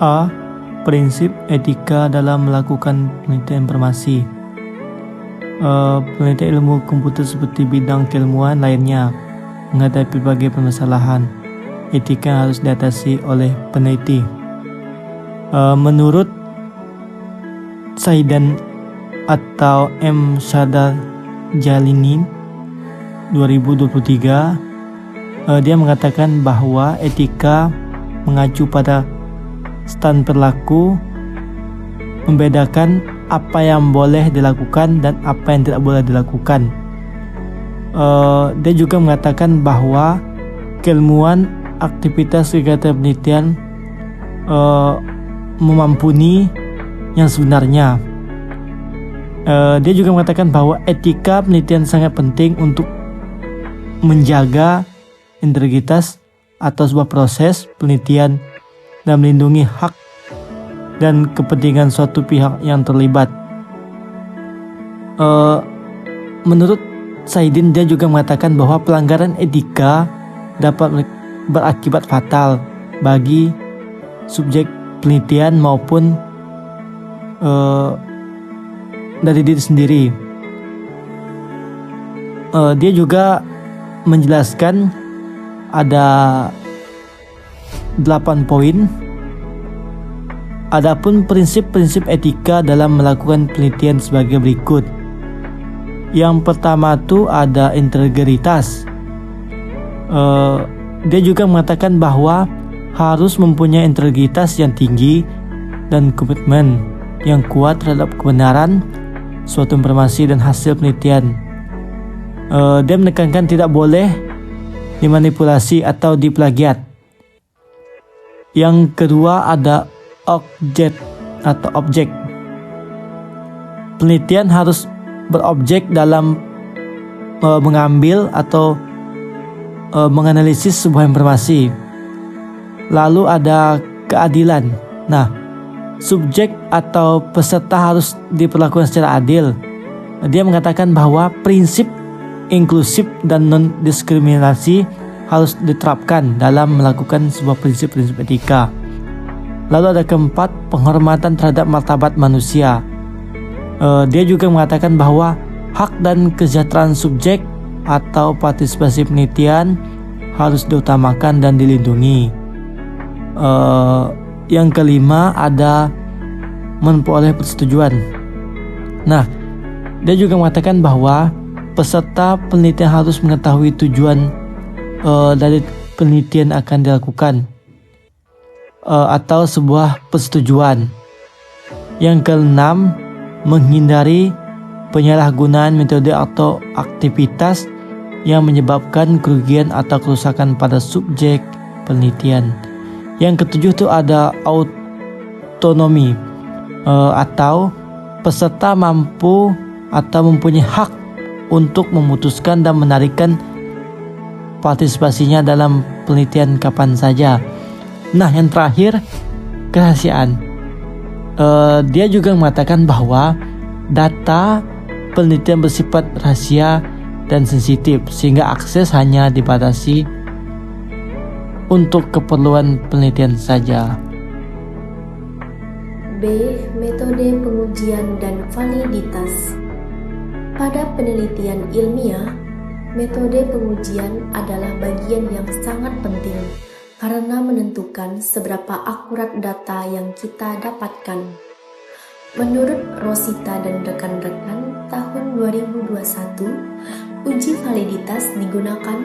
A. Prinsip etika dalam melakukan penelitian informasi. Penelitian ilmu komputer seperti bidang keilmuan lainnya menghadapi berbagai permasalahan etika yang harus diatasi oleh peneliti. Menurut Saidan atau M. Shadar Jalini 2023, dia mengatakan bahwa etika mengacu pada stand perilaku, membedakan apa yang boleh dilakukan dan apa yang tidak boleh dilakukan. Dia juga mengatakan bahwa keilmuan aktivitas kegiatan penelitian memampuni yang sebenarnya. Dia juga mengatakan bahwa etika penelitian sangat penting untuk menjaga integritas atau sebuah proses penelitian dan melindungi hak dan kepentingan suatu pihak yang terlibat. Menurut Saidin, dia juga mengatakan bahwa pelanggaran etika dapat berakibat fatal bagi subjek penelitian maupun dari diri sendiri. Dia juga menjelaskan ada 8 poin. Adapun prinsip-prinsip etika dalam melakukan penelitian sebagai berikut. Yang pertama itu ada integritas. Dia juga mengatakan bahwa harus mempunyai integritas yang tinggi dan komitmen yang kuat terhadap kebenaran suatu informasi dan hasil penelitian. Dia menekankan tidak boleh dimanipulasi atau diplagiat. Yang kedua ada objek. Penelitian harus berobjek dalam mengambil atau menganalisis sebuah informasi. Lalu ada keadilan. Nah, subjek atau peserta harus diperlakukan secara adil. Dia mengatakan bahwa prinsip inklusif dan non-diskriminasi harus diterapkan dalam melakukan sebuah prinsip-prinsip etika. Lalu ada keempat, penghormatan terhadap martabat manusia. Dia juga mengatakan bahwa hak dan kesejahteraan subjek atau partisipasi penelitian harus diutamakan dan dilindungi. Yang kelima ada memperoleh persetujuan. Nah, dia juga mengatakan bahwa peserta penelitian harus mengetahui tujuan dari penelitian akan dilakukan atau sebuah persetujuan. Yang keenam, menghindari penyalahgunaan metode atau aktivitas yang menyebabkan kerugian atau kerusakan pada subjek penelitian. Yang ketujuh itu ada autonomi atau peserta mampu atau mempunyai hak untuk memutuskan dan menarikkan partisipasinya dalam penelitian kapan saja. Nah, yang terakhir, kerahasiaan. Dia juga mengatakan bahwa data penelitian bersifat rahasia dan sensitif sehingga akses hanya dibatasi untuk keperluan penelitian saja. B. Metode pengujian dan validitas. Pada penelitian ilmiah, metode pengujian adalah bagian yang sangat penting karena menentukan seberapa akurat data yang kita dapatkan. Menurut Rosita dan rekan-rekan, tahun 2021, uji validitas digunakan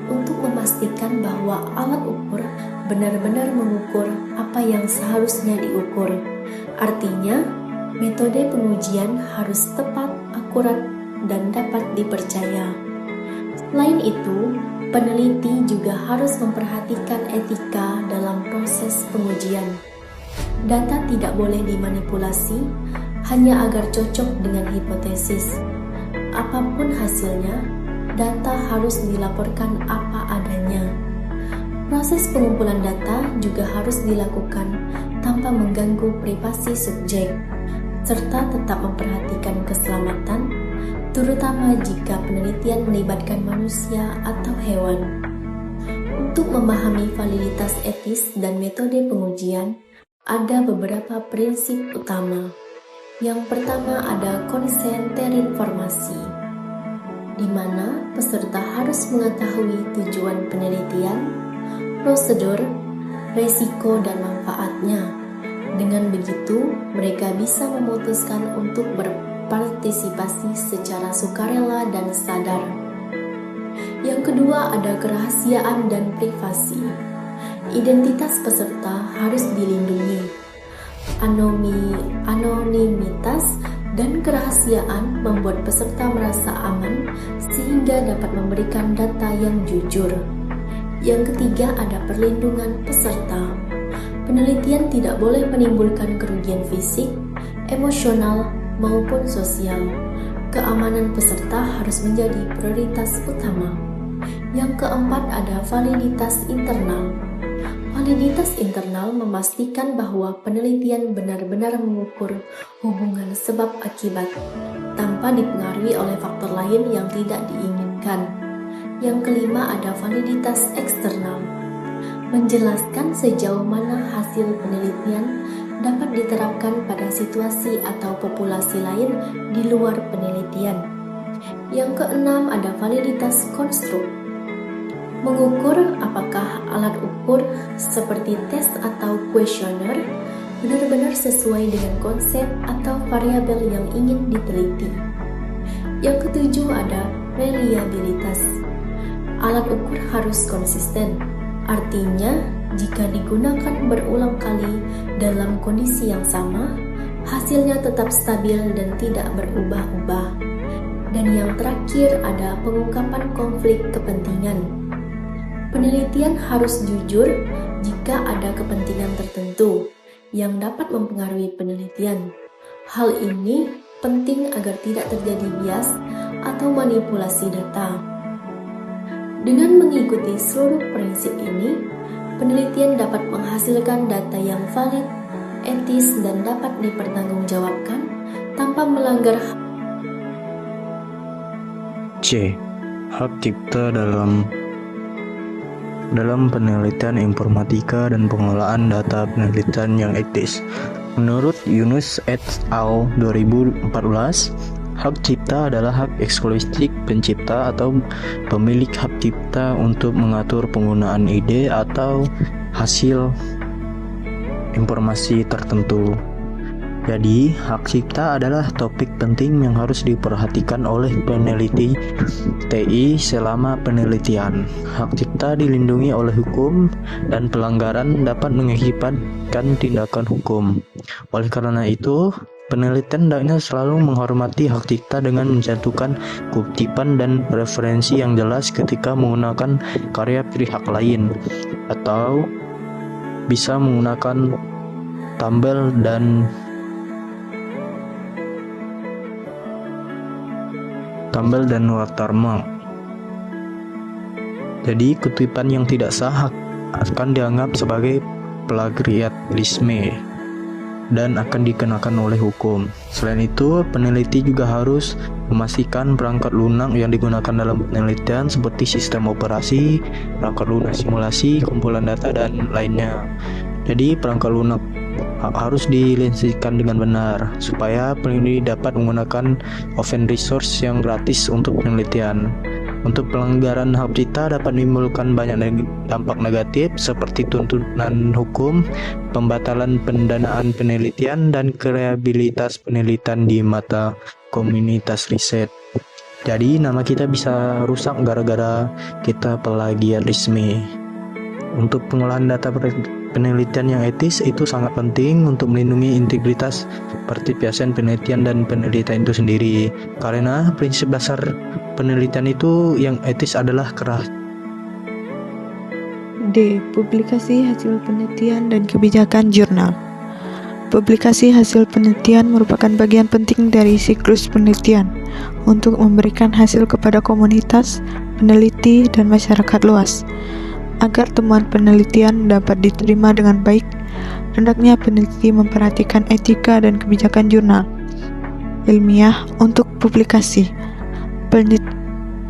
untuk memastikan bahwa alat ukur benar-benar mengukur apa yang seharusnya diukur. Artinya, metode pengujian harus tepat, akurat, dan dapat dipercaya. Selain itu, peneliti juga harus memperhatikan etika dalam proses pengujian. Data tidak boleh dimanipulasi hanya agar cocok dengan hipotesis. Apapun hasilnya, data harus dilaporkan apa adanya. Proses pengumpulan data juga harus dilakukan tanpa mengganggu privasi subjek, serta tetap memperhatikan keselamatan, terutama jika penelitian melibatkan manusia atau hewan. Untuk memahami validitas etis dan metode pengujian, ada beberapa prinsip utama. Yang pertama ada konsen terinformasi, di mana peserta harus mengetahui tujuan penelitian, prosedur, resiko, dan manfaatnya. Dengan begitu, mereka bisa memutuskan untuk berpartisipasi secara sukarela dan sadar. Yang kedua ada kerahasiaan dan privasi. Identitas peserta harus dilindungi. Anonimitas dan kerahasiaan membuat peserta merasa aman sehingga dapat memberikan data yang jujur. Yang ketiga ada perlindungan peserta. Penelitian tidak boleh menimbulkan kerugian fisik, emosional, maupun sosial. Keamanan peserta harus menjadi prioritas utama. Yang keempat ada validitas internal. Validitas internal memastikan bahwa penelitian benar-benar mengukur hubungan sebab akibat, tanpa dipengaruhi oleh faktor lain yang tidak diinginkan. Yang kelima ada validitas eksternal. Menjelaskan sejauh mana hasil penelitian dapat diterapkan pada situasi atau populasi lain di luar penelitian. Yang keenam ada validitas konstruk. Mengukur apakah alat ukur seperti tes atau kuesioner benar-benar sesuai dengan konsep atau variabel yang ingin diteliti. Yang ketujuh ada reliabilitas. Alat ukur harus konsisten. Artinya, jika digunakan berulang kali dalam kondisi yang sama, hasilnya tetap stabil dan tidak berubah-ubah. Dan yang terakhir ada pengungkapan konflik kepentingan. Penelitian harus jujur jika ada kepentingan tertentu yang dapat mempengaruhi penelitian. Hal ini penting agar tidak terjadi bias atau manipulasi data. Dengan mengikuti seluruh prinsip ini, penelitian dapat menghasilkan data yang valid, etis, dan dapat dipertanggungjawabkan tanpa melanggar C. Hak cipta dalam penelitian informatika dan pengelolaan data penelitian yang etis. Menurut Yunus et al. 2014, hak cipta adalah hak eksklusif pencipta atau pemilik hak cipta untuk mengatur penggunaan ide atau hasil informasi tertentu. Jadi, hak cipta adalah topik penting yang harus diperhatikan oleh peneliti TI selama penelitian. Hak cipta dilindungi oleh hukum dan pelanggaran dapat mengakibatkan tindakan hukum. Oleh karena itu, penelitian hendaknya selalu menghormati hak cipta dengan mencantumkan kutipan dan referensi yang jelas ketika menggunakan karya pihak lain, atau bisa menggunakan tabel dan watermark. Jadi kutipan yang tidak sah akan dianggap sebagai plagiarisme dan akan dikenakan oleh hukum. Selain itu, peneliti juga harus memastikan perangkat lunak yang digunakan dalam penelitian seperti sistem operasi, perangkat lunak simulasi, kumpulan data, dan lainnya. Jadi perangkat lunak harus dilisensikan dengan benar supaya peneliti dapat menggunakan open resource yang gratis untuk penelitian. Untuk pelanggaran hak cipta dapat menimbulkan banyak dampak negatif seperti tuntutan hukum, pembatalan pendanaan penelitian, dan kredibilitas penelitian di mata komunitas riset. Jadi nama kita bisa rusak gara-gara kita plagiarisme. Untuk pengolahan data penelitian yang etis itu sangat penting untuk melindungi integritas pertipasian penelitian dan penelitian itu sendiri. Karena prinsip dasar penelitian itu yang etis adalah D. Publikasi hasil penelitian dan kebijakan jurnal. Publikasi hasil penelitian merupakan bagian penting dari siklus penelitian untuk memberikan hasil kepada komunitas, peneliti, dan masyarakat luas. Agar temuan penelitian dapat diterima dengan baik, hendaknya peneliti memperhatikan etika dan kebijakan jurnal ilmiah untuk publikasi.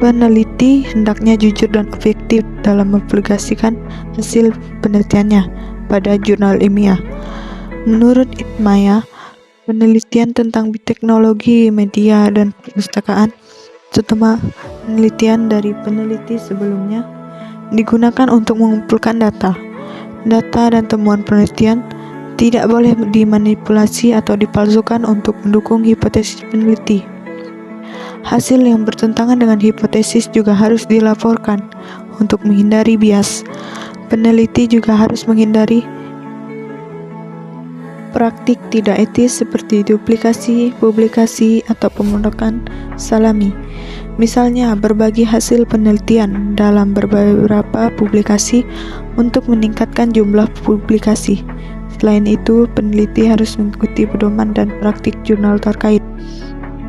Peneliti hendaknya jujur dan objektif dalam mempublikasikan hasil penelitiannya pada jurnal ilmiah. Menurut Itmaya, penelitian tentang teknologi, media, dan perpustakaan, terutama penelitian dari peneliti sebelumnya, digunakan untuk mengumpulkan data. Data dan temuan penelitian tidak boleh dimanipulasi atau dipalsukan untuk mendukung hipotesis peneliti. Hasil yang bertentangan dengan hipotesis juga harus dilaporkan untuk menghindari bias. Peneliti juga harus menghindari praktik tidak etis seperti duplikasi, publikasi, atau pemundokan salami. Misalnya, berbagi hasil penelitian dalam beberapa publikasi untuk meningkatkan jumlah publikasi. Selain itu, peneliti harus mengikuti pedoman dan praktik jurnal terkait,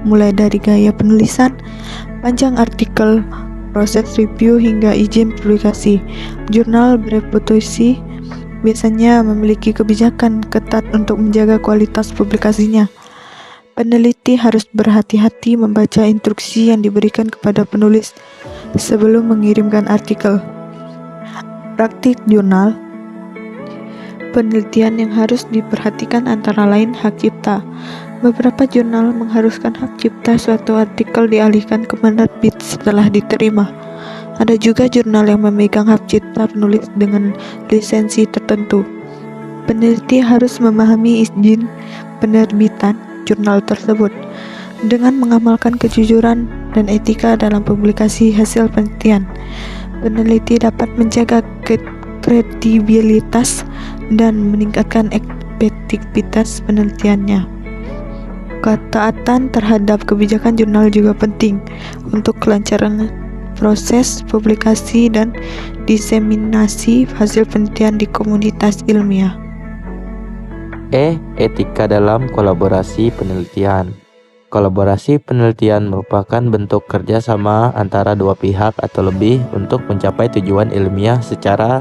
mulai dari gaya penulisan, panjang artikel, proses review, hingga izin publikasi. Jurnal bereputasi biasanya memiliki kebijakan ketat untuk menjaga kualitas publikasinya. Peneliti harus berhati-hati membaca instruksi yang diberikan kepada penulis sebelum mengirimkan artikel. Praktik jurnal penelitian yang harus diperhatikan antara lain hak cipta. Beberapa jurnal mengharuskan hak cipta suatu artikel dialihkan ke penerbit setelah diterima. Ada juga jurnal yang memegang hak cipta penulis dengan lisensi tertentu. Peneliti harus memahami izin penerbitan jurnal tersebut. Dengan mengamalkan kejujuran dan etika dalam publikasi hasil penelitian, peneliti dapat menjaga kredibilitas dan meningkatkan efektivitas penelitiannya. Ketaatan terhadap kebijakan jurnal juga penting untuk kelancaran proses publikasi dan diseminasi hasil penelitian di komunitas ilmiah. Etika dalam kolaborasi penelitian. Kolaborasi penelitian merupakan bentuk kerjasama antara dua pihak atau lebih untuk mencapai tujuan ilmiah secara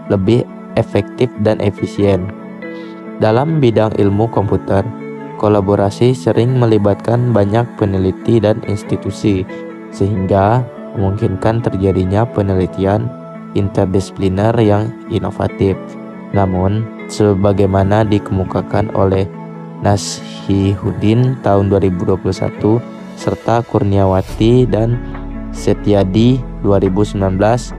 lebih efektif dan efisien. Dalam bidang ilmu komputer, kolaborasi sering melibatkan banyak peneliti dan institusi, sehingga memungkinkan terjadinya penelitian interdisipliner yang inovatif. Namun, sebagaimana dikemukakan oleh Nasihuddin tahun 2021 serta Kurniawati dan Setiadi 2019,